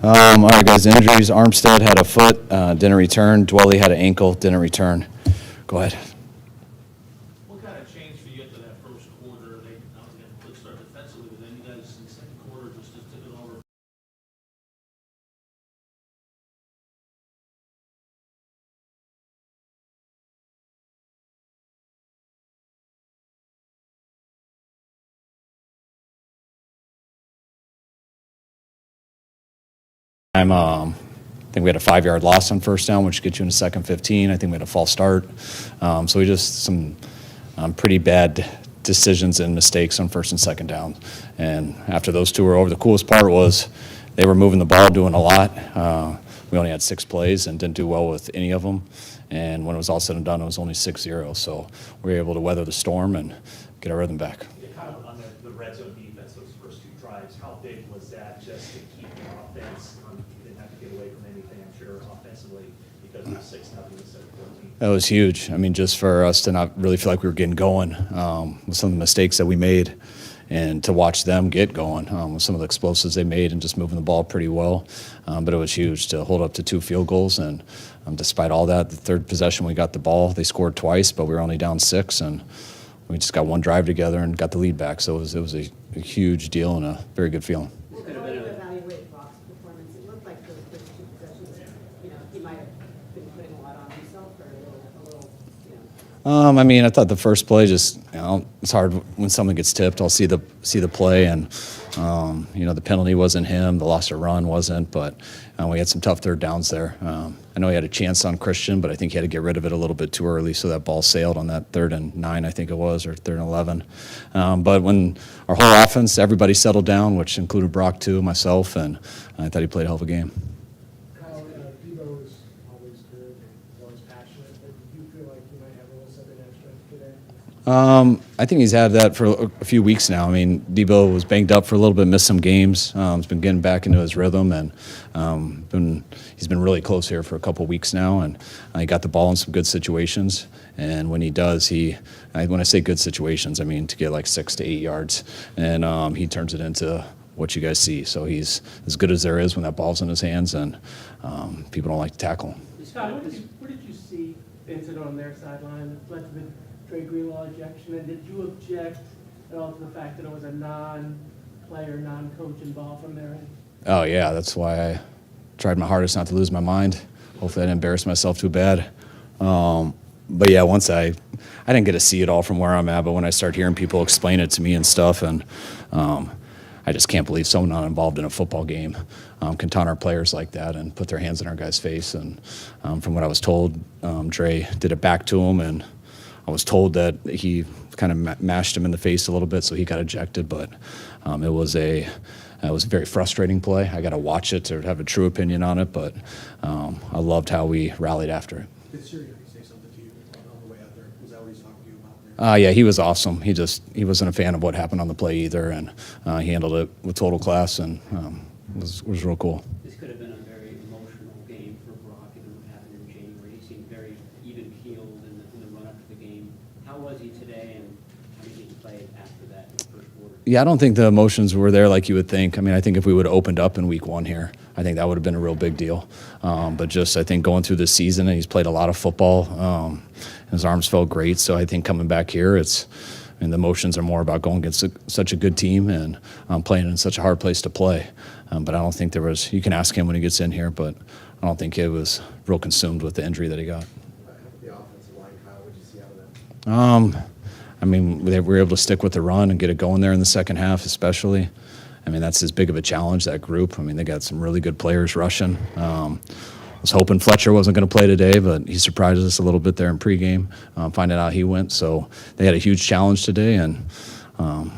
All right, guys, injuries. Armstead had a foot, didn't return. Dwelly had an ankle, didn't return. Go ahead. What kind of change for you after that first quarter? They obviously had a quick start defensively, but then you guys in the second quarter just took it over. I think we had a 5-yard loss on first down, which gets you in the second 15. I think we had a false start. So we just some pretty bad decisions and mistakes on first and second down. And after those two were over, the coolest part was they were moving the ball, doing a lot. We only had 6 plays and didn't do well with any of them. And when it was all said and done, it was only 6-0. So we were able to weather the storm and get our rhythm back. Kind of on the red zone defense, those first 2 drives, how big was that just to keep the offense? You didn't have to get away from anything, I'm sure, offensively, because it was 6-0 instead of 14. That was huge. I mean, just for us to not really feel like we were getting going with some of the mistakes that we made, and to watch them get going with some of the explosives they made and just moving the ball pretty well. But it was huge to hold up to 2 field goals. And despite all that, the third possession we got the ball. They scored twice, but we were only down 6, and we just got one drive together and got the lead back. So it was a huge deal and a very good feeling. How do you evaluate Brock's performance? It looked like those first 2 possessions, he might have been putting a lot on himself, or a little. I mean, I thought the first play just, it's hard when someone gets tipped. I'll see the play, and the penalty wasn't him, the loss of run wasn't, but we had some tough third downs there. I know he had a chance on Christian, but I think he had to get rid of it a little bit too early, so that ball sailed on that 3rd and 9, I think it was, or 3rd and 11. But when our whole offense, everybody settled down, which included Brock too, myself, and I thought he played a hell of a game. Debo is always good and always passionate, but do you feel like you might have a little something extra today? I think he's had that for a few weeks now. I mean, Debo was banged up for a little bit, missed some games. He's been getting back into his rhythm, and he's been really close here for a couple weeks now. And he got the ball in some good situations. And when he does, when I say good situations, I mean to get like 6 to 8 yards, and he turns it into what you guys see. So he's as good as there is when that ball's in his hands, and people don't like to tackle him. Scott, what did you see Vincent on their sideline that led to the Dre Greenlaw ejection, and did you object at all to the fact that it was a non-player, non-coach involved from their end? Oh, yeah, that's why I tried my hardest not to lose my mind. Hopefully I didn't embarrass myself too bad. But, yeah, once I didn't get to see it all from where I'm at, but when I start hearing people explain it to me and stuff, and I just can't believe someone not involved in a football game can taunt our players like that and put their hands in our guy's face. And from what I was told, Dre did it back to him, and I was told that he kind of mashed him in the face a little bit, so he got ejected. But it was a very frustrating play. I got to watch it to have a true opinion on it, but I loved how we rallied after it. Did Sirianni say something to you on the way out there? Was that what he's talking to you about there? Yeah, he was awesome. He wasn't a fan of what happened on the play either, and he handled it with total class, and was real cool. This could have been a very emotional game for Brock, given what happened in January. He seemed very even-keeled in the run-up to the game. How was he today, and how did he play after that in the first quarter? Yeah, I don't think the emotions were there like you would think. I mean, I think if we would have opened up in week 1 here, I think that would have been a real big deal. But just, I think, going through this season, and he's played a lot of football. His arms felt great, so I think coming back here, the emotions are more about going against such a good team and playing in such a hard place to play. But I don't think there was, you can ask him when he gets in here, but I don't think he was real consumed with the injury that he got. The offensive line, Kyle, what did you see out of that? I mean, they were able to stick with the run and get it going there in the second half, especially. I mean, that's as big of a challenge, that group. I mean, they got some really good players rushing. I was hoping Fletcher wasn't going to play today, but he surprised us a little bit there in pregame, finding out he went. So they had a huge challenge today, and I'll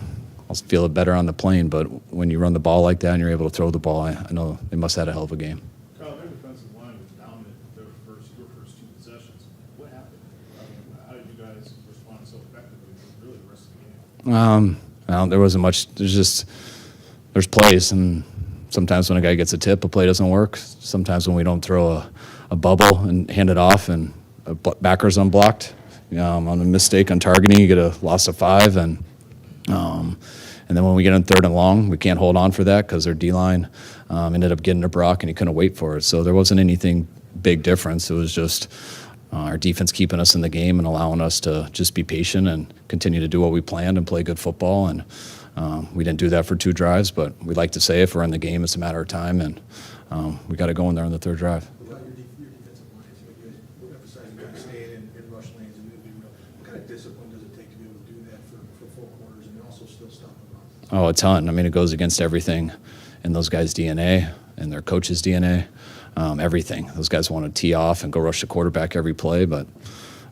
feel it better on the plane. But when you run the ball like that and you're able to throw the ball, I know they must have had a hell of a game. Kyle, their defensive line was dominant your first 2 possessions. What happened? How did you guys respond so effectively for really the rest of the game? Well, there wasn't much. There's plays, and sometimes when a guy gets a tip, a play doesn't work. Sometimes when we don't throw a bubble and hand it off and a backer's unblocked, on a mistake on targeting, you get a loss of 5. And And then when we get in 3rd and long, we can't hold on for that because their D-line ended up getting to Brock, and he couldn't wait for it. So there wasn't anything big difference. It was just our defense keeping us in the game and allowing us to just be patient and continue to do what we planned and play good football. And we didn't do that for 2 drives, but we like to say if we're in the game, it's a matter of time, and we got to go in there on the 3rd drive. Without your defensive line, so you guys emphasize you guys staying in rush lanes and moving. What kind of discipline does it take to be able to do that for 4 quarters and also still stop the run? Oh, a ton. I mean, it goes against everything in those guys' DNA and their coach's DNA. Everything. Those guys want to tee off and go rush the quarterback every play, but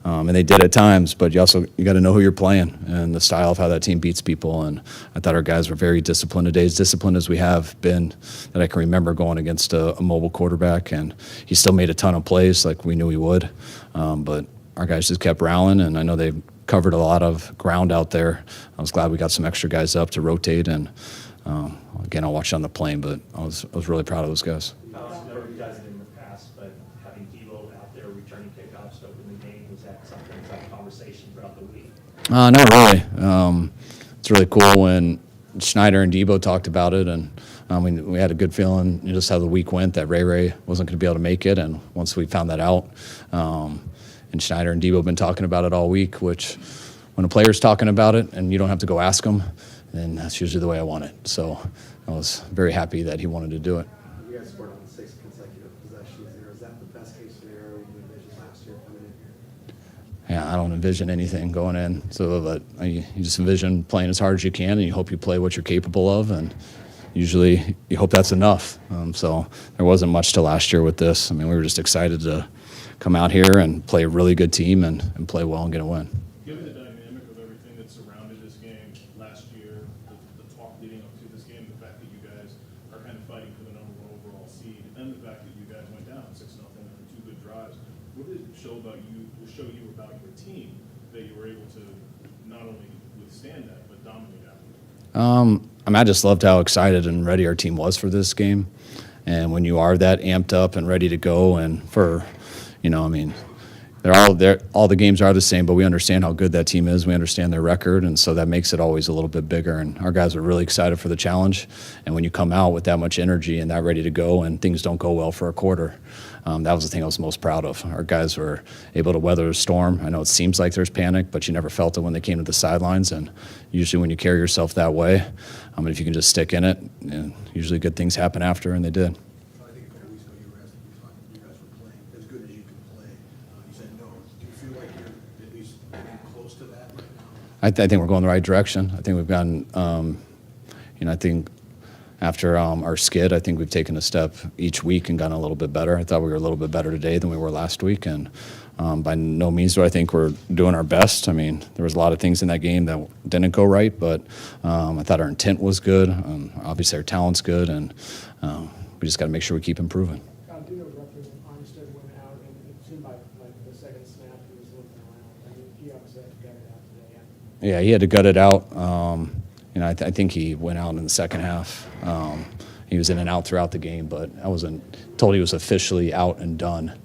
and they did at times. But you got to know who you're playing and the style of how that team beats people. And I thought our guys were very disciplined today, as disciplined as we have been that I can remember going against a mobile quarterback. And he still made a ton of plays like we knew he would. But our guys just kept rallying, and I know they covered a lot of ground out there. I was glad we got some extra guys up to rotate. And again, I'll watch on the plane, but I was really proud of those guys. I know you guys did in the past, but having Devo out there returning kickoffs to open the game, was that something, was that a conversation throughout the week? Not really. It's really cool when Schneider and Debo talked about it, and we had a good feeling just how the week went that Ray wasn't going to be able to make it. And once we found that out, and Schneider and Debo have been talking about it all week, which when a player's talking about it and you don't have to go ask them, then that's usually the way I want it. So I was very happy that he wanted to do it. You guys scored on 6 consecutive possessions there. Is that the best case scenario you envisioned last year coming in here? Yeah, I don't envision anything going in. So, but you just envision playing as hard as you can, and you hope you play what you're capable of, and usually you hope that's enough. So there wasn't much to last year with this. I mean, we were just excited to come out here and play a really good team and play well and get a win. Given the dynamic of everything that surrounded this game last year, the talk leading up to this game, the fact that you guys are kind of fighting for the #1 overall seed, and the fact that you guys went down 6-0 after 2 good drives, what did it show you about your team that you were able to not only withstand that, but dominate after? I mean, I just loved how excited and ready our team was for this game. And when you are that amped up and ready to go, and for, I mean, all the games are the same, but we understand how good that team is. We understand their record, and so that makes it always a little bit bigger. And our guys were really excited for the challenge. And when you come out with that much energy and that ready to go, and things don't go well for a quarter, that was the thing I was most proud of. Our guys were able to weather the storm. I know it seems like there's panic, but you never felt it when they came to the sidelines. And usually when you carry yourself that way, if you can just stick in it, usually good things happen after, and they did. I think a couple weeks ago you were asked if you thought you guys were playing as good as you could play. You said no. Do you feel like you're at least getting close to that right now? I think we're going the right direction. I think we've gotten, I think after our skid, I think we've taken a step each week and gotten a little bit better. I thought we were a little bit better today than we were last week, and by no means do I think we're doing our best. I mean, there was a lot of things in that game that didn't go right, but I thought our intent was good. Obviously, our talent's good, and we just got to make sure we keep improving. Do you know roughly when Armstead went out, and it seemed like the second snap he was looking around? I mean, he obviously had to gut it out today. Yeah, he had to gut it out. I think he went out in the second half. He was in and out throughout the game, but I wasn't told he was officially out and done.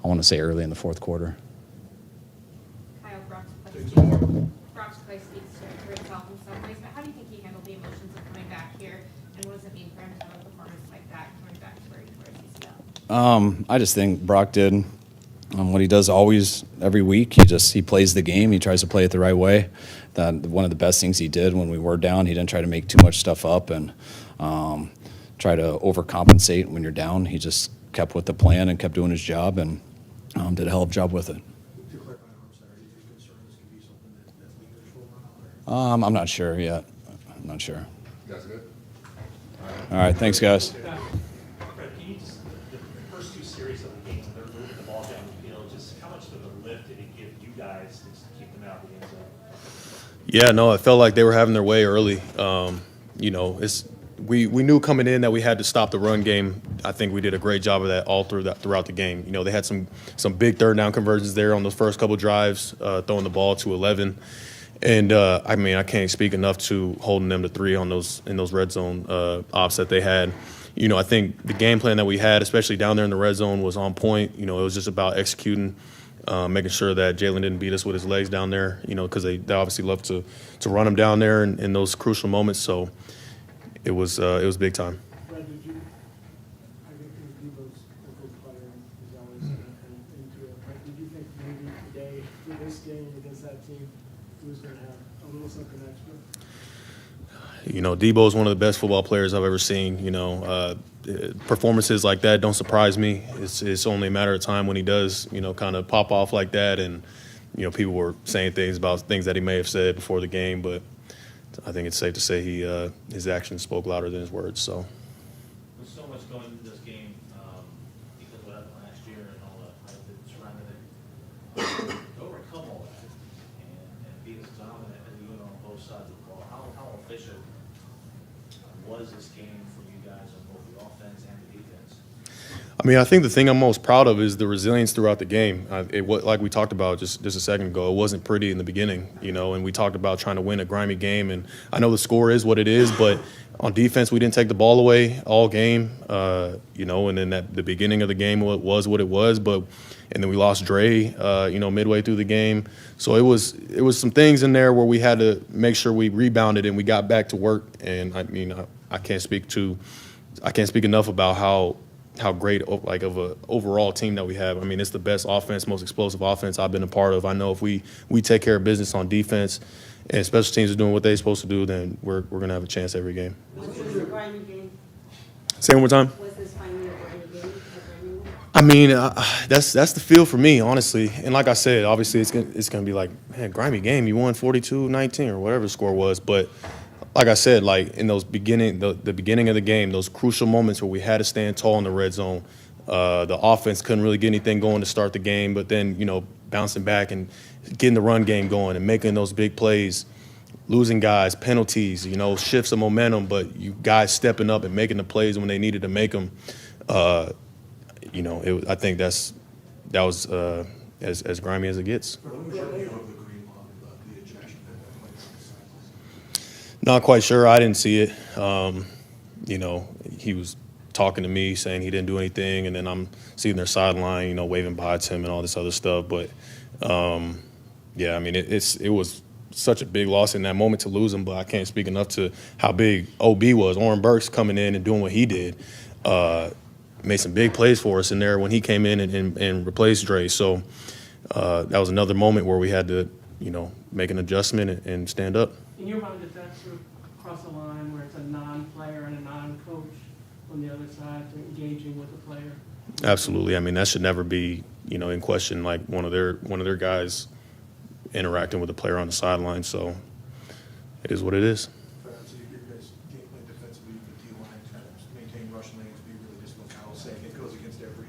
I want to say early in the fourth quarter. Kyle, Brock's play speaks for itself in some ways, but how do you think he handled the emotions of coming back here, and what does it mean for him to have a performance like that coming back to where he's at? I just think Brock did what he does always every week. He plays the game. He tries to play it the right way. That one of the best things he did when we were down. He didn't try to make too much stuff up and try to overcompensate when you're down. He just kept with the plan and kept doing his job and did a hell of a job with it. To clarify on Armstead, are you concerned this could be something that's lingers for a while? Or? I'm not sure yet. I'm not sure. You guys good? All right, thanks, guys. Fred, can you just, the first 2 series of the game, when they're moving the ball down the field, just how much of a lift did it give you guys to just keep them out of the end zone? Yeah, no, it felt like they were having their way early. We knew coming in that we had to stop the run game. I think we did a great job of that all throughout the game. They had some big third down conversions there on those first couple drives, throwing the ball to 11. And I can't speak enough to holding them to 3 on in those red zone ops that they had. I think the game plan that we had, especially down there in the red zone, was on point. It was just about executing making sure that Jalen didn't beat us with his legs down there, because they obviously love to run him down there in those crucial moments. So it was big time. Fred, did you, I think Debo's a good player and he's always kind of into it, but did you think maybe today, for this game against that team, he was going to have a little something extra? Debo is one of the best football players I've ever seen. Performances like that don't surprise me. It's only a matter of time when he does, kind of pop off like that. And, people were saying things about things that he may have said before the game, but I think it's safe to say his actions spoke louder than his words. So. There's so much going into this game because of what happened last year and all the hype that surrounded it. To overcome all that and be as dominant as you know on both sides of the ball, how efficient was this game for you guys on both the offense and the defense? I think the thing I'm most proud of is the resilience throughout the game. Like we talked about just a second ago, it wasn't pretty in the beginning, and we talked about trying to win a grimy game. And I know the score is what it is, but on defense, we didn't take the ball away all game, and then at the beginning of the game was what it was. And then we lost Dre, midway through the game. So it was some things in there where we had to make sure we rebounded and we got back to work. And I can't speak enough about how great of a overall team that we have. It's the best offense, most explosive offense I've been a part of. I know if we take care of business on defense and special teams are doing what they're supposed to do, then we're going to have a chance every game. Was this a grimy game? Say it one more time. Was this finally a grimy game? That's the feel for me, honestly. And like I said, obviously it's gonna be like, man, grimy game. You won 42-19 or whatever the score was. But like I said, like in those the beginning of the game, those crucial moments where we had to stand tall in the red zone, the offense couldn't really get anything going to start the game. But then bouncing back and getting the run game going and making those big plays, losing guys, penalties, shifts of momentum. But you guys stepping up and making the plays when they needed to make them. I think that was as grimy as it gets. What was your view of the green law, the ejection that went on the sidelines? Not quite sure. I didn't see it. He was talking to me saying he didn't do anything, and then I'm seeing their sideline, waving by to him and all this other stuff. But it was such a big loss in that moment to lose him. But I can't speak enough to how big OB was. Oren Burks coming in and doing what he did. Made some big plays for us in there when he came in and replaced Dre. So that was another moment where we had to, make an adjustment and stand up. In your mind, does that sort of cross a line where it's a non-player and a non-coach on the other side engaging with the player? Absolutely. That should never be, in question, like one of their guys interacting with a player on the sideline. So it is what it is. So your guys game plan defensively, the D-line, kind of maintain rush lanes, be really just what Kyle's saying. It goes against every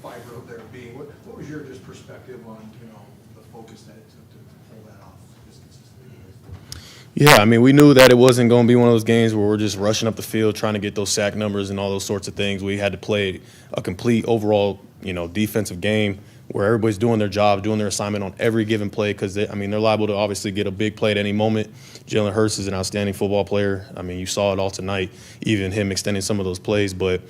fiber of their being. What was your just perspective on, the focus that it took to pull that off just consistently? Yeah, we knew that it wasn't going to be one of those games where we're just rushing up the field trying to get those sack numbers and all those sorts of things. We had to play a complete overall, defensive game where everybody's doing their job, doing their assignment on every given play because, they're liable to obviously get a big play at any moment. Jalen Hurts is an outstanding football player. You saw it all tonight, even him extending some of those plays. But,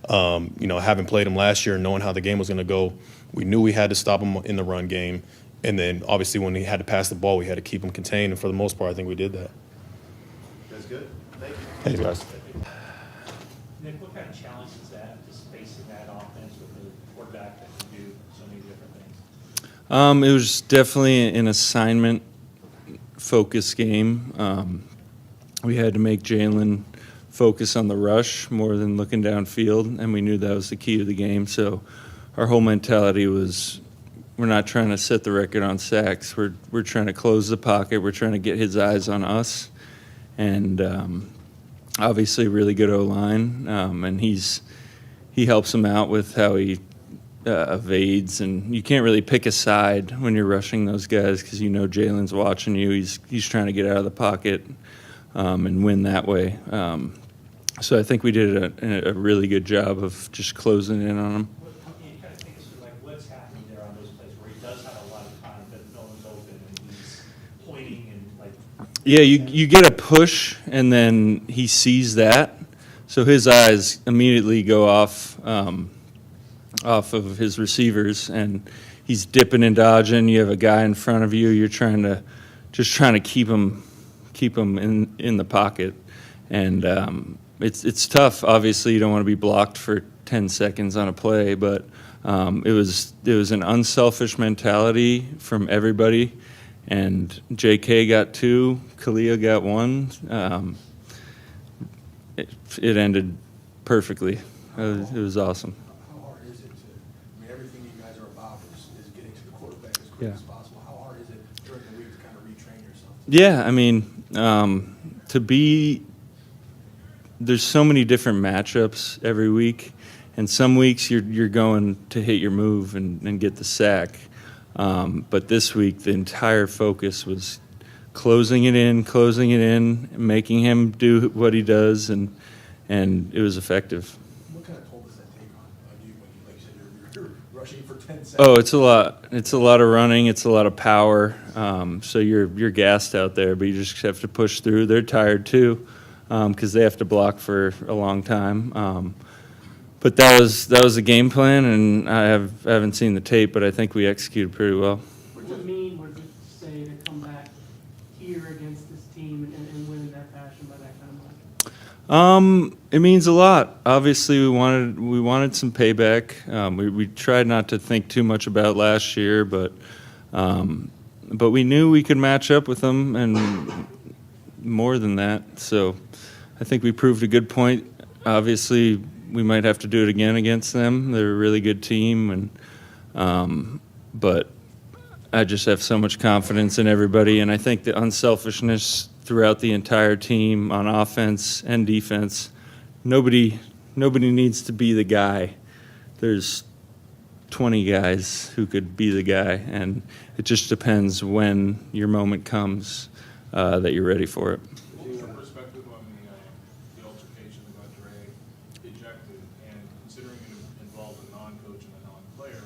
having played him last year and knowing how the game was going to go, we knew we had to stop him in the run game. And then, obviously, when he had to pass the ball, we had to keep him contained. And for the most part, I think we did that. That's good. Thank you. Thanks, guys. Nick, what kind of challenge is that, just facing that offense with the quarterback that can do so many different things? It was definitely an assignment-focused game. We had to make Jalen focus on the rush more than looking downfield, and we knew that was the key to the game. So our whole mentality was we're not trying to set the record on sacks. We're trying to close the pocket. We're trying to get his eyes on us. And obviously really good O-line, and he helps him out with how he evades, and you can't really pick a side when you're rushing those guys because Jalen's watching you. He's trying to get out of the pocket and win that way. So I think we did a really good job of just closing in on him. Can you kind of take us through what's happening there on those plays where he does have a lot of time but no one's open and he's pointing and Yeah, you get a push, and then he sees that, so his eyes immediately go off of his receivers, and he's dipping and dodging. You have a guy in front of you. You're trying to keep him in the pocket, and it's tough. Obviously, you don't want to be blocked for 10 seconds on a play, but it was an unselfish mentality from everybody. And J.K. got 2, Kalia got 1. It ended perfectly. It was awesome. How hard is it to, I mean, everything you guys are about is getting to the quarterback as quick Yeah. as possible. How hard is it during the week to kind of retrain yourself? Yeah, I mean, there's so many different matchups every week, and some weeks you're going to hit your move and get the sack. But this week, the entire focus was closing it in, making him do what he does, and it was effective. What kind of toll does that take on you when you, like you said, you're rushing for 10 seconds? Oh, it's a lot. It's a lot of running. It's a lot of power. So you're gassed out there, but you just have to push through. They're tired too, because they have to block for a long time. But that was the game plan, and I haven't seen the tape, but I think we executed pretty well. What does it mean, what does it say to come back here against this team and win in that fashion by that kind of margin? It means a lot. Obviously, we wanted some payback. We tried not to think too much about last year, but we knew we could match up with them, and more than that. So I think we proved a good point. Obviously, we might have to do it again against them. They're a really good team, but I just have so much confidence in everybody, and I think the unselfishness throughout the entire team on offense and defense. Nobody needs to be the guy. There's 20 guys who could be the guy, and it just depends when your moment comes that you're ready for it. What was your perspective on the altercation about Dre ejected, and considering it involved a non-coach and a non-player,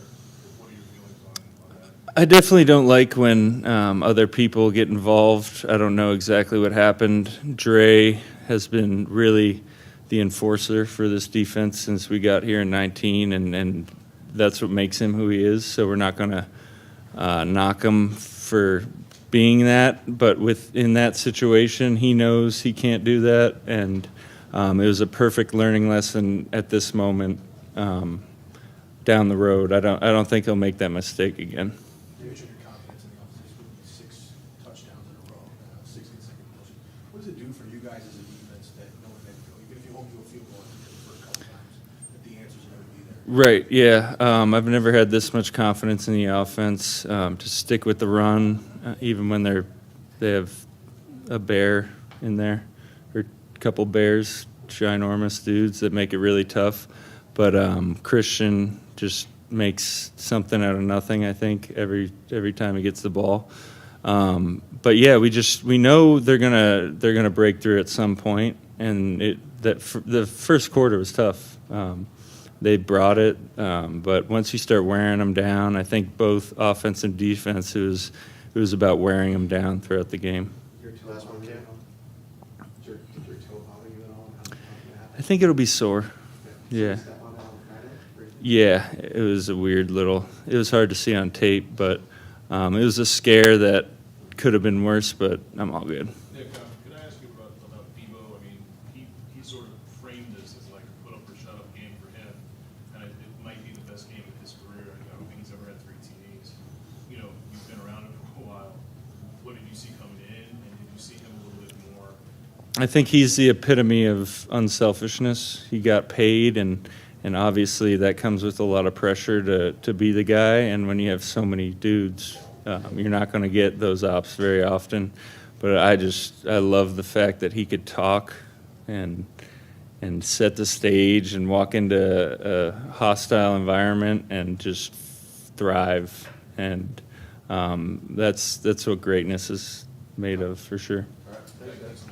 what are your feelings on that? I definitely don't like when other people get involved. I don't know exactly what happened. Dre has been really the enforcer for this defense since we got here in 19, and that's what makes him who he is. So we're not going to knock him for being that. But in that situation, he knows he can't do that, and it was a perfect learning lesson at this moment. Down the road, I don't think he'll make that mistake again. You mentioned your confidence in the offense with 6 touchdowns in a row, 6 consecutive possessions. What does it do for you guys as a defense that knowing that, even if you hold to a field goal for a couple times, that the answers are going to be there? Right, yeah. I've never had this much confidence in the offense to stick with the run, even when they have a bear in there, or a couple bears, ginormous dudes that make it really tough. But Christian just makes something out of nothing, I think, every time he gets the ball. But yeah, we know they're gonna break through at some point, and the first quarter was tough. They brought it, but once you start wearing them down, I think both offense and defense, it was about wearing them down throughout the game. Last one, Cam. Did your toe bother you at all? I think it'll be sore. Yeah. Yeah, it was a weird it was hard to see on tape, but it was a scare that could have been worse, but I'm all good. Nick, can I ask you about Debo? I mean, he sort of framed this as like a put up or shut up game for him, and it might be the best game of his career. I don't think he's ever had 3 TDs. You know, you've been around him for a while. What did you see coming in, and did you see him a little bit more? I think he's the epitome of unselfishness. He got paid, and obviously that comes with a lot of pressure to be the guy. And when you have so many dudes, you're not going to get those ops very often. But I love the fact that he could talk and set the stage and walk into a hostile environment and just thrive. And that's what greatness is made of, for sure.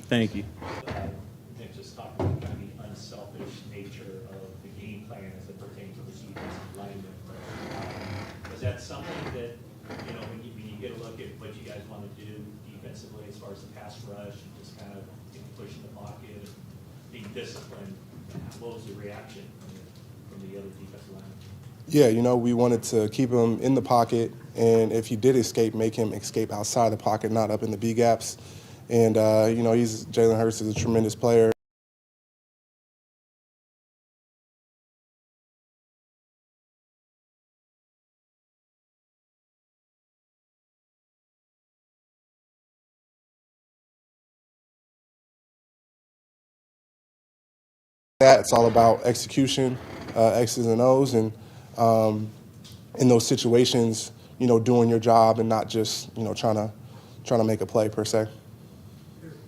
Thank you. Nick just talked about kind of the unselfish nature of the game plan as it pertains to the defensive lineman. Was that something that, when you get a look at what you guys want to do defensively as far as the pass rush and just kind of pushing the pocket and being disciplined, what was the reaction from the other defensive linemen? Yeah, we wanted to keep him in the pocket, and if he did escape, make him escape outside the pocket, not up in the B gaps. And Jalen Hurts is a tremendous player. It's all about execution, X's and O's, and in those situations, doing your job and not just trying to make a play per se.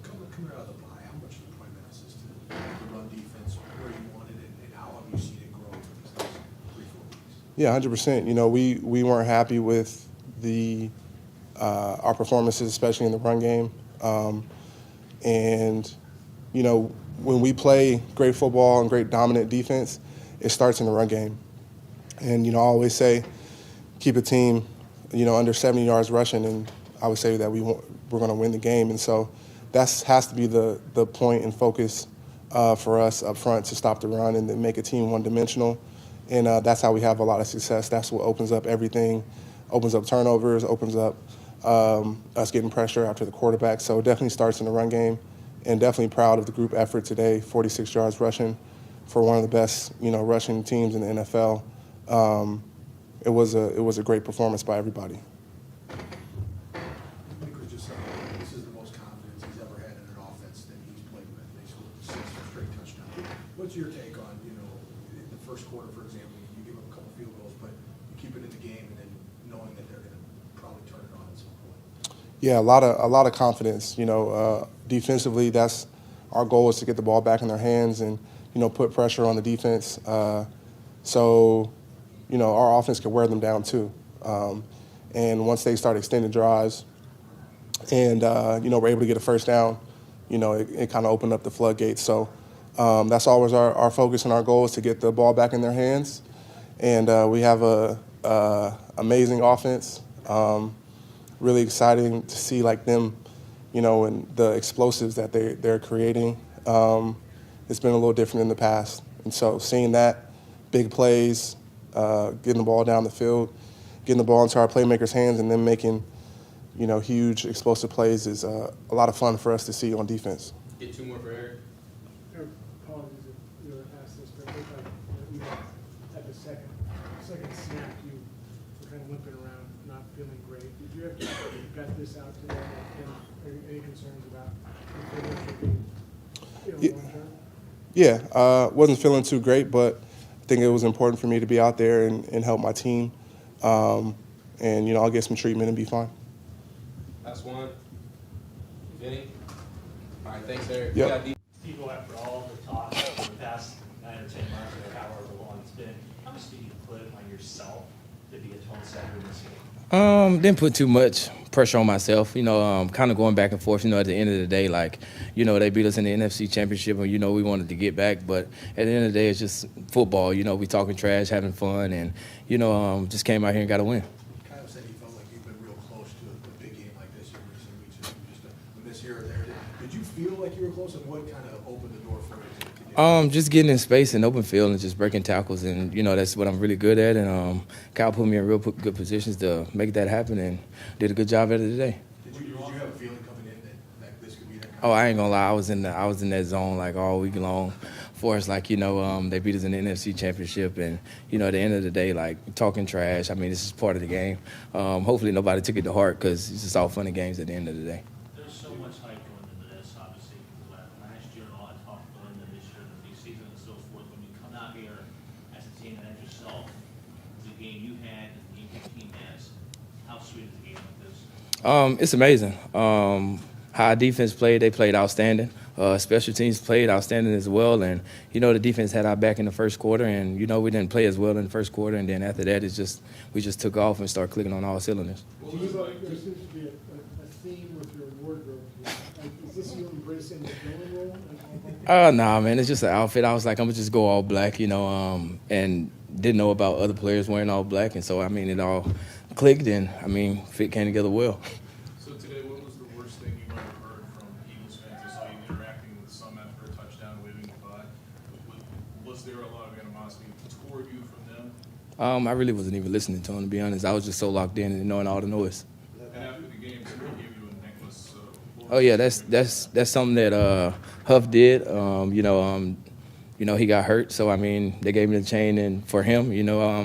Coming out of the bye, how much of the point emphasis to the run defense, where you wanted it, and how have you seen it grow in these last 3-4 weeks? Yeah, 100%. We weren't happy with the our performances, especially in the run game, and when we play great football and great dominant defense, it starts in the run game. And I always say, keep a team, under 70 yards rushing, and I would say that we're going to win the game. And so that has to be the point and focus for us up front, to stop the run and then make a team one-dimensional. And that's how we have a lot of success. That's what opens up everything, opens up turnovers, opens up us getting pressure after the quarterback. So it definitely starts in the run game, and definitely proud of the group effort today, 46 yards rushing for one of the best, rushing teams in the NFL. It was a great performance by everybody. Nick was just saying, this is the most confidence he's ever had in an offense that he's played with. They scored 6 straight touchdowns. What's your take on, in the first quarter, for example, you give up a couple field goals, but you keep it in the game, and then knowing that they're going to probably turn it on at some point? Yeah, a lot of confidence. Defensively, that's our goal, is to get the ball back in their hands and put pressure on the defense. So our offense can wear them down too. And once they start extending drives, and we're able to get a first down, it kind of opened up the floodgates. So that's always our focus and our goal, is to get the ball back in their hands. And we have a amazing offense. Really exciting to see them, and the explosives that they're creating. It's been a little different in the past. And so seeing that, big plays, getting the ball down the field, getting the ball into our playmakers' hands, and then making, huge explosive plays is a lot of fun for us to see on defense. Get 2 more for Eric. Apologies if you asked this, but it looked like at the second snap, you were kind of limping around, not feeling great. Did you have got this out today? And any concerns about long-term? Yeah, wasn't feeling too great, but I think it was important for me to be out there and help my team. And I'll get some treatment and be fine. Last one. Vinny? All right, thanks, Eric. Yep. People, after all the talk over the past 9 or 10 months, or however long it's been, how much did you put on yourself to be a tone setter in this game? Didn't put too much pressure on myself, kind of going back and forth, at the end of the day, they beat us in the NFC Championship, and, we wanted to get back, but at the end of the day, it's just football, we talking trash, having fun, and, just came out here and got a win. Kyle said he felt like you've been real close to a big game like this in recent weeks, just a miss here or there. Did you feel like you were close, and what kind of opened the door for you to get Just getting in space and open field and just breaking tackles, and that's what I'm really good at. And Kyle put me in real good positions to make that happen, and did a good job at it today. Did you have a feeling coming in that this could be that? Oh, I ain't gonna lie, I was in that zone all week long. For us, they beat us in the NFC Championship, and at the end of the day, talking trash. I mean, this is part of the game. Hopefully, nobody took it to heart, because it's just all fun and games at the end of the day. There's so much hype going into this, obviously, last year and all that talk going into this year, the big season and so forth. When you come out here as a team and as yourself, the game you had, the game your team has, how sweet is a game like this? It's amazing. How our defense played, they played outstanding. Special teams played outstanding as well, and the defense had our back in the first quarter, and we didn't play as well in the first quarter, and then after that, we just took off and started clicking on all cylinders. There seems to be a theme with your wardrobe. Is this you embracing the villain role? Nah, man, it's just an outfit. I was like, I'm gonna just go all black, and didn't know about other players wearing all black, and so it all clicked, and fit came together well. So today, what was the worst thing you might have heard from Eagles fans? I saw you interacting with some after a touchdown, waving goodbye. Was there a lot of animosity toward you from them? I really wasn't even listening to him, to be honest. I was just so locked in and knowing all the noise. And after the game, someone gave you a necklace. Oh yeah, that's something that Huff did. He got hurt, so I mean, they gave me the chain, and for him,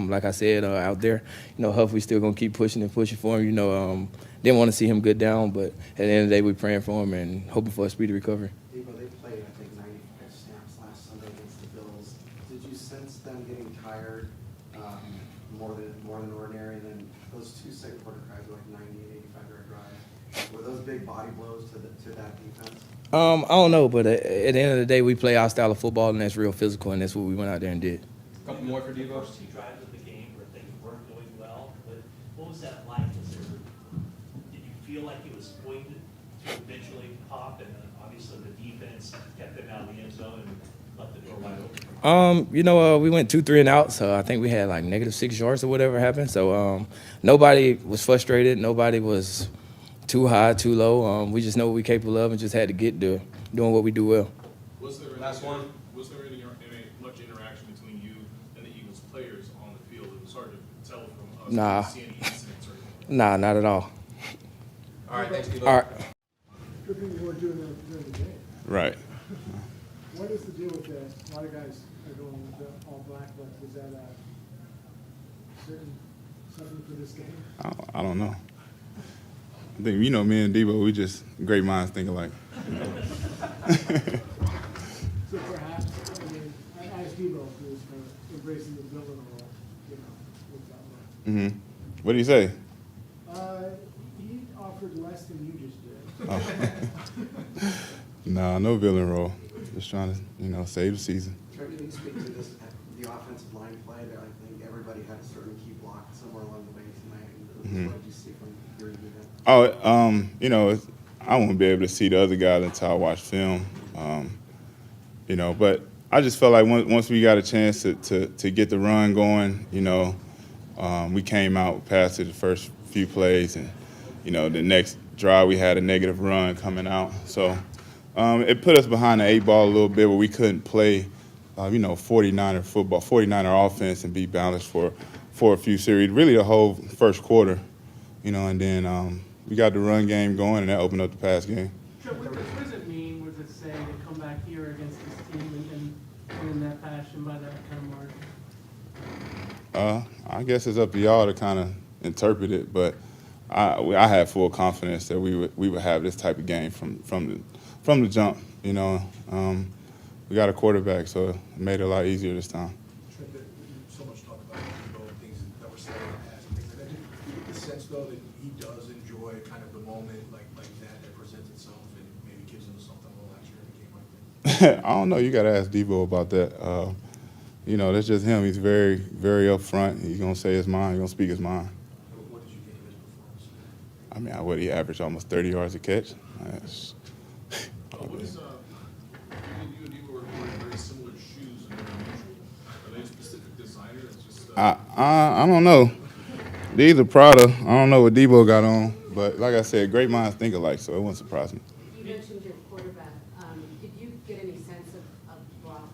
like I said out there, Huff, we still gonna keep pushing and pushing for him. Didn't want to see him go down, but at the end of the day, we praying for him and hoping for a speedy recovery. Debo, they played, I think, 95 snaps last Sunday against the Bills. Did you sense them getting tired more than ordinary? And then those two second quarter drives were like 90 and 85-yard drives. Were those big body blows to that defense? I don't know, but at the end of the day, we play our style of football, and that's real physical, and that's what we went out there and did. Couple more for Devo. First two drives of the game where things weren't going well, but what was that like? Did you feel like it was going to eventually pop, and then obviously the defense kept them out of the end zone and left the door wide open? We went 2 3 and out, so I think we had like -6 yards or whatever happened. So nobody was frustrated. Nobody was too high, too low. We just know what we're capable of and just had to get to doing what we do well. Was there any much interaction between you and the Eagles players on the field? It was hard to tell from us. Nah. Did you see any incidents or anything? Nah, not at all. All right, thanks, Debo. All right. Good thing you weren't doing that during the game. Right. What is the deal with that? A lot of guys are going with the all black, but is that something for this game? I don't know. I think, me and Debo, we just great minds think alike. So perhaps, I asked Debo if he was kind of embracing the villain role, with that one. What do you say? He offered less than you just did. Nah, no villain role. Just trying to, save the season. Trey, can you speak to this, the offensive line play there? I think everybody had a certain key block somewhere along the way tonight. What did you see from your unit? I won't be able to see the other guys until I watch film. But I just felt like once we got a chance to get the run going, we came out past it the first few plays, and the next drive we had a negative run coming out. So it put us behind the 8 ball a little bit, where we couldn't play, 49er football, 49er offense, and be balanced for a few series, really the whole first quarter, and then we got the run game going, and that opened up the pass game. Sure, what does it mean? What does it say to come back here against this team and win in that fashion by that kind of margin? I guess it's up to y'all to kind of interpret it, but I had full confidence that we would have this type of game from the jump. We got a quarterback, so it made it a lot easier this time. So much talk about Debo and things that were said in the past and things like that. Do you get the sense, though, that he does enjoy kind of the moment like that presents itself and maybe gives him something a little extra in a game like that? I don't know. You got to ask Debo about that. That's just him. He's very, very upfront. He's going to say his mind. He's going to speak his mind. What did you think of his performance? I mean, he averaged almost 30 yards a catch. What is you and Debo were wearing very similar shoes and they're unusual. Are they a specific designer? It's just I don't know. These are Prada. I don't know what Debo got on, but like I said, great minds think alike, so it wouldn't surprise me. You mentioned your quarterback. Did you get any sense of Brock,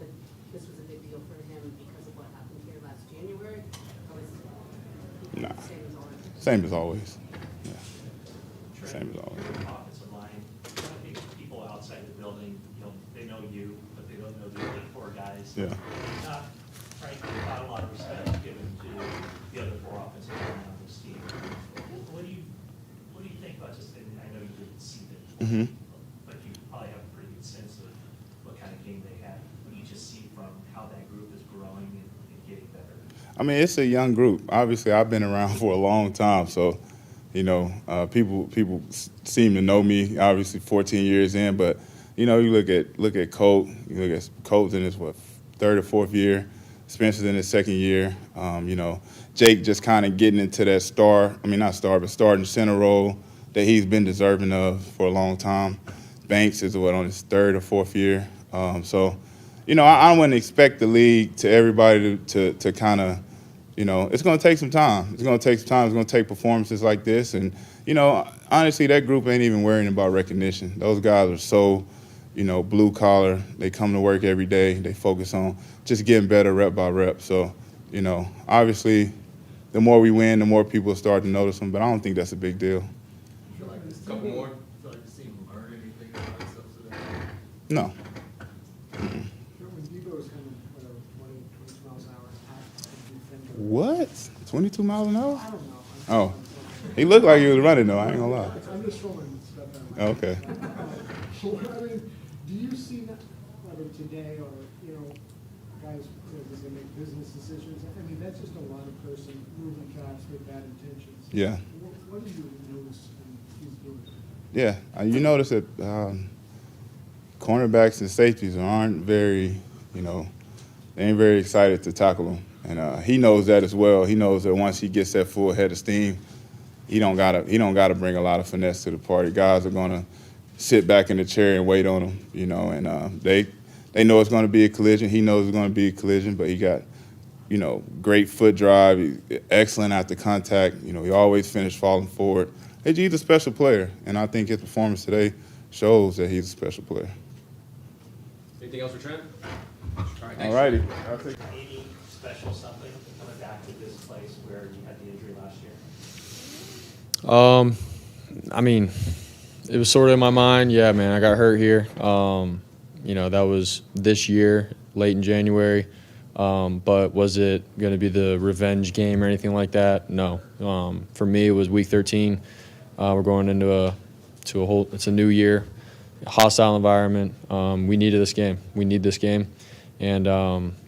that this was a big deal for him because of what happened here last January? Or was he Nah. the same as always? Same as always. Yeah. Same as always. Offensive line, I think people outside the building, they know you, but they don't know the other 4 guys. Yeah. Not, frankly, not a lot of respect given to the other 4 offensive linemen on this team. What do you think about just, and I know you didn't see them, but you probably have a pretty good sense of what kind of game they had. What do you just see from how that group is growing and getting better? I mean, it's a young group. Obviously, I've been around for a long time, so people seem to know me. Obviously, 14 years in, but you look at Colt. You look at Colt's in his 3rd or 4th year. Spencer's in his 2nd year. Jake just kind of getting into that starting center role that he's been deserving of for a long time. Banks is on his 3rd or 4th year. I wouldn't expect the league to everybody to kind of, it's going to take some time. It's going to take some time. It's going to take performances like this. And, honestly, that group ain't even worrying about recognition. Those guys are so, blue collar. They come to work every day. They focus on just getting better rep by rep. So You know, obviously, the more we win, the more people start to notice him, but I don't think that's a big deal. Feel like this couple more. Feel like this team learned anything about itself today? No. When Debo was coming, whatever, 22 miles an hour, past the defender. What? 22 miles an hour? I don't know. Oh. He looked like he was running, though. I ain't gonna lie. I'm just throwing stuff out. Oh, okay. I mean, do you see that, whether today or, you know, guys, because they make business decisions, I mean, that's just a line person moving fast with bad intentions. Yeah. What do you notice when he's doing that? Yeah. You notice that cornerbacks and safeties aren't very, you know, they ain't very excited to tackle him. And he knows that as well. He knows that once he gets that full head of steam, he don't gotta bring a lot of finesse to the party. Guys are gonna sit back in the chair and wait on him, you know, and they know it's gonna be a collision. He knows it's gonna be a collision, but he got, you know, great foot drive, he's excellent after contact. You know, he always finished falling forward. He's a special player, and I think his performance today shows that he's a special player. Anything else for Trent? All righty. Any special something coming back to this place where you had the injury last year? I mean, it was sort of in my mind. Yeah, man, I got hurt here. You know, that was this year, late in January. But was it going to be the revenge game or anything like that? No. For me, it was week 13. We're going into it's a new year, a hostile environment. We needed this game. We need this game. And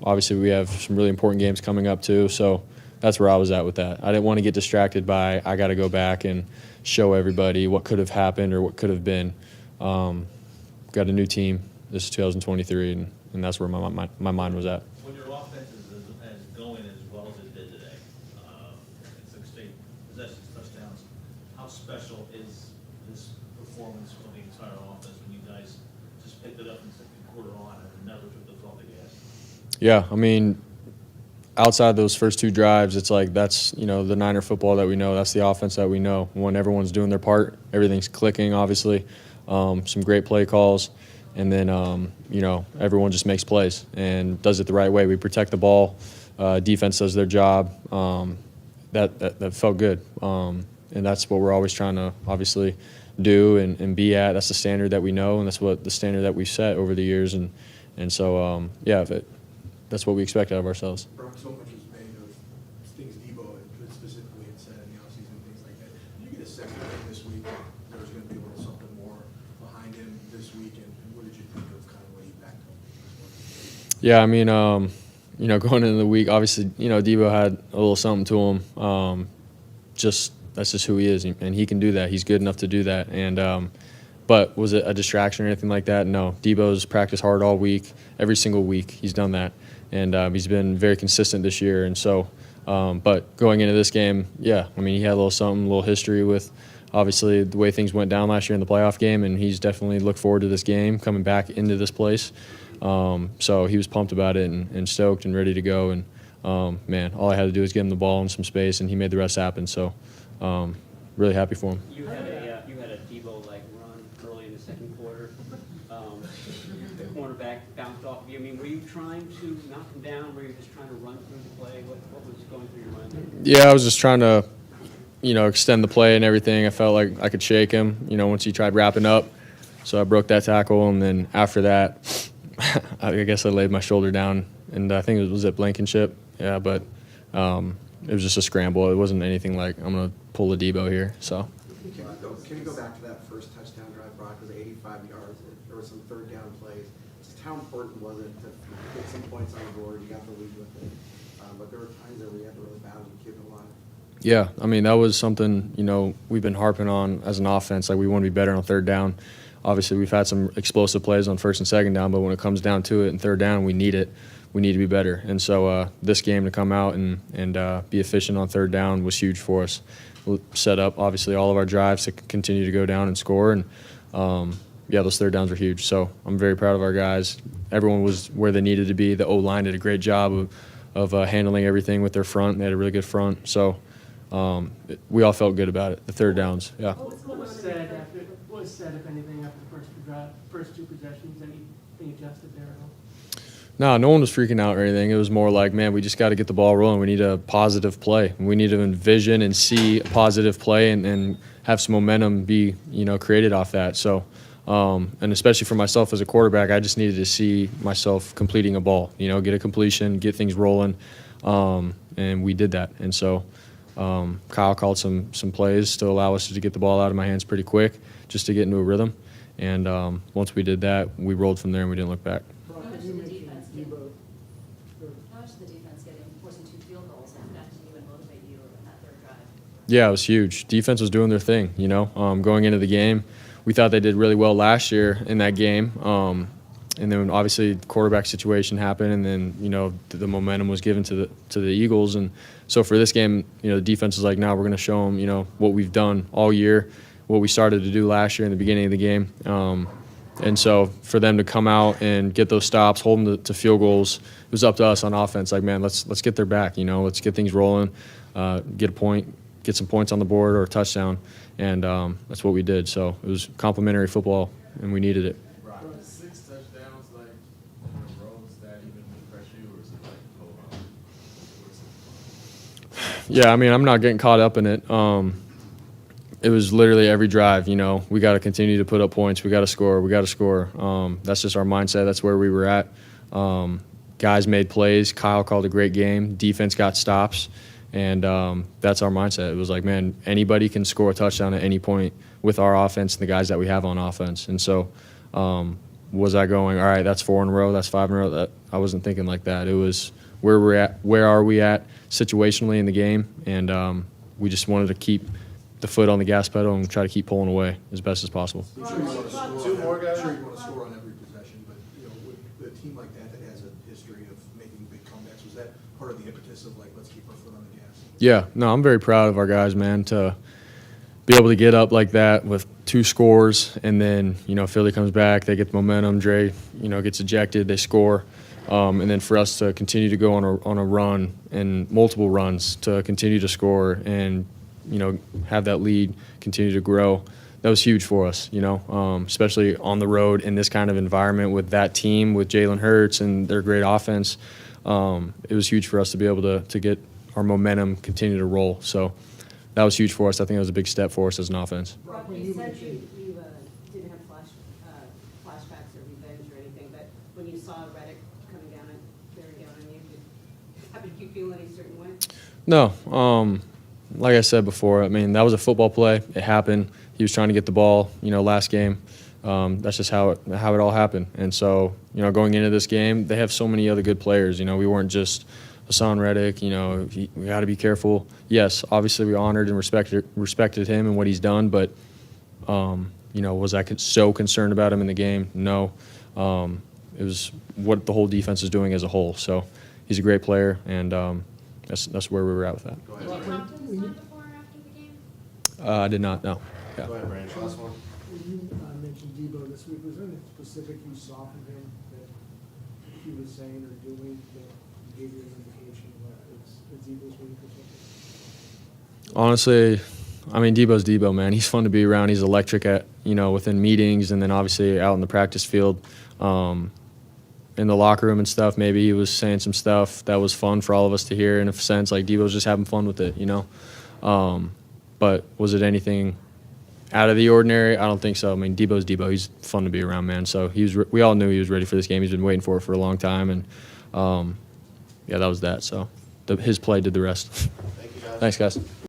obviously we have some really important games coming up too. So that's where I was at with that. I didn't want to get distracted by I got to go back and show everybody what could have happened or what could have been. Got a new team. This is 2023, and that's where my mind was at. When your offense is as going as well as it did today, 16 possessions, touchdowns, how special is this performance from the entire offense when you guys just picked it up in the second quarter on and never took the foot off the gas? Yeah, I mean, outside those first two drives, it's like that's, you know, the Niner football that we know. That's the offense that we know. When everyone's doing their part, everything's clicking, obviously. Some great play calls. And then, you know, everyone just makes plays and does it the right way. We protect the ball. Defense does their job. That felt good. And that's what we're always trying to, obviously, do and be at. That's the standard that we know, and that's what the standard that we've set over the years. And so, yeah, that's what we expect out of ourselves. Brock, so much was made of things Debo had specifically had said in the offseason, things like that. Did you get a sense that this week there was going to be a little something more behind him this week, and what did you think of kind of what he backed up? Yeah, I mean, you know, going into the week, obviously, you know, Debo had a little something to him. That's just who he is, and he can do that. He's good enough to do that. And but was it a distraction or anything like that? No. Debo's practiced hard all week, every single week. He's done that, and he's been very consistent this year. And so, but going into this game, yeah, I mean, he had a little history with obviously the way things went down last year in the playoff game, and he's definitely looked forward to this game, coming back into this place. So he was pumped about it and stoked and ready to go. And man, all I had to do was give him the ball and some space, and he made the rest happen. So really happy for him. You had a Debo-like run early in the second quarter. The cornerback bounced off of you. I mean, were you trying to knock him down? Were you just trying to run through the play? What was going through your mind? Yeah, I was just trying to, you know, extend the play and everything. I felt like I could shake him, you know, once he tried wrapping up. So I broke that tackle, and then after that, I guess I laid my shoulder down, and I think it was at Blankenship. Yeah, but it was just a scramble. It wasn't anything like I'm going to pull a Debo here. So. Can we go back to that first touchdown drive, Brock? It was 85 yards. There were some third down plays. Just how important was it to get some points on the board? You got the lead with it. But there were times there where you had to really battle to keep it alive. Yeah, I mean, that was something, you know, we've been harping on as an offense. Like, we want to be better on third down. Obviously, we've had some explosive plays on first and second down, but when it comes down to it in third down, we need it. We need to be better. And so this game to come out and be efficient on third down was huge for us. We'll set up, obviously, all of our drives to continue to go down and score. And, yeah, those third downs were huge. So I'm very proud of our guys. Everyone was where they needed to be. The O-line did a great job of handling everything with their front. They had a really good front. So we all felt good about it, the third downs. Yeah. What was said, if anything, after the first two possessions? Anything adjusted there at all? No one was freaking out or anything. It was more like, man, we just got to get the ball rolling. We need a positive play. We need to envision and see a positive play and have some momentum be, created off that. So, and especially for myself as a quarterback, I just needed to see myself completing a ball, get a completion, get things rolling. And we did that. And so Kyle called some plays to allow us to get the ball out of my hands pretty quick just to get into a rhythm. And once we did that, we rolled from there and we didn't look back. How much did the defense get? How much did the defense get in forcing 2 field goals and that to you and motivate you in that third drive? Yeah, it was huge. Defense was doing their thing, going into the game. We thought they did really well last year in that game. And then obviously the quarterback situation happened, and then, the momentum was given to the Eagles. And so for this game, the defense is like, now we're going to show them, what we've done all year, what we started to do last year in the beginning of the game. And so for them to come out and get those stops, hold them to field goals, it was up to us on offense. Like, man, let's get their back, let's get things rolling, get a point, get some points on the board or a touchdown. And that's what we did. So it was complimentary football, and we needed it. 6 touchdowns, like, in a row, is that even impress you, or is it like, Yeah, I mean, I'm not getting caught up in it. It was literally every drive, we got to continue to put up points. We got to score. That's just our mindset. That's where we were at. Guys made plays. Kyle called a great game. Defense got stops. And that's our mindset. It was like, man, anybody can score a touchdown at any point with our offense and the guys that we have on offense. And so was I going, all right, that's 4 in a row, that's 5 in a row? I wasn't thinking like that. It was where we're at, where are we at situationally in the game, and we just wanted to keep the foot on the gas pedal and try to keep pulling away as best as possible. I'm sure you want to score. 2 more guys. I'm sure you want to score on every possession, but with a team like that has a history of making big comebacks, was that part of the impetus of like, let's keep our foot on the gas? Yeah, no, I'm very proud of our guys, man, to be able to get up like that with 2 scores, and then Philly comes back, they get the momentum. Dre, gets ejected, they score, and then for us to continue to go on a run and multiple runs to continue to score and have that lead continue to grow. That was huge for us, especially on the road in this kind of environment with that team, with Jalen Hurts and their great offense. It was huge for us to be able to get our momentum continue to roll. So that was huge for us. I think it was a big step for us as an offense. Rob, you said you didn't have flashbacks or revenge or anything, but when you saw Reddick coming down and bearing down on you, did you feel any certain way? No. Like I said before, I mean, that was a football play. It happened. He was trying to get the ball, last game. That's just how it all happened. And so, going into this game, they have so many other good players. We weren't just Hassan Reddick. We got to be careful. Yes, obviously we honored and respected him and what he's done, but was I so concerned about him in the game? No. It was what the whole defense is doing as a whole. So he's a great player, and that's where we were at with that. Did you talk to Hassan before or after the game? I did not know. Yeah. Go ahead, Brandon, last one. When you mentioned Debo this week, was there anything specific you saw from him that he was saying or doing that gave you an indication that it's Debo's week or something? Honestly, I mean, Debo's Debo, man. He's fun to be around. He's electric at, within meetings, and then obviously out in the practice field. In the locker room and stuff, maybe he was saying some stuff that was fun for all of us to hear in a sense. Like, Debo's just having fun with it, But was it anything out of the ordinary? I don't think so. I mean, Debo's Debo. He's fun to be around, man. So we all knew he was ready for this game. He's been waiting for it for a long time, and that was that. So his play did the rest. Thank you, guys. Thanks, guys.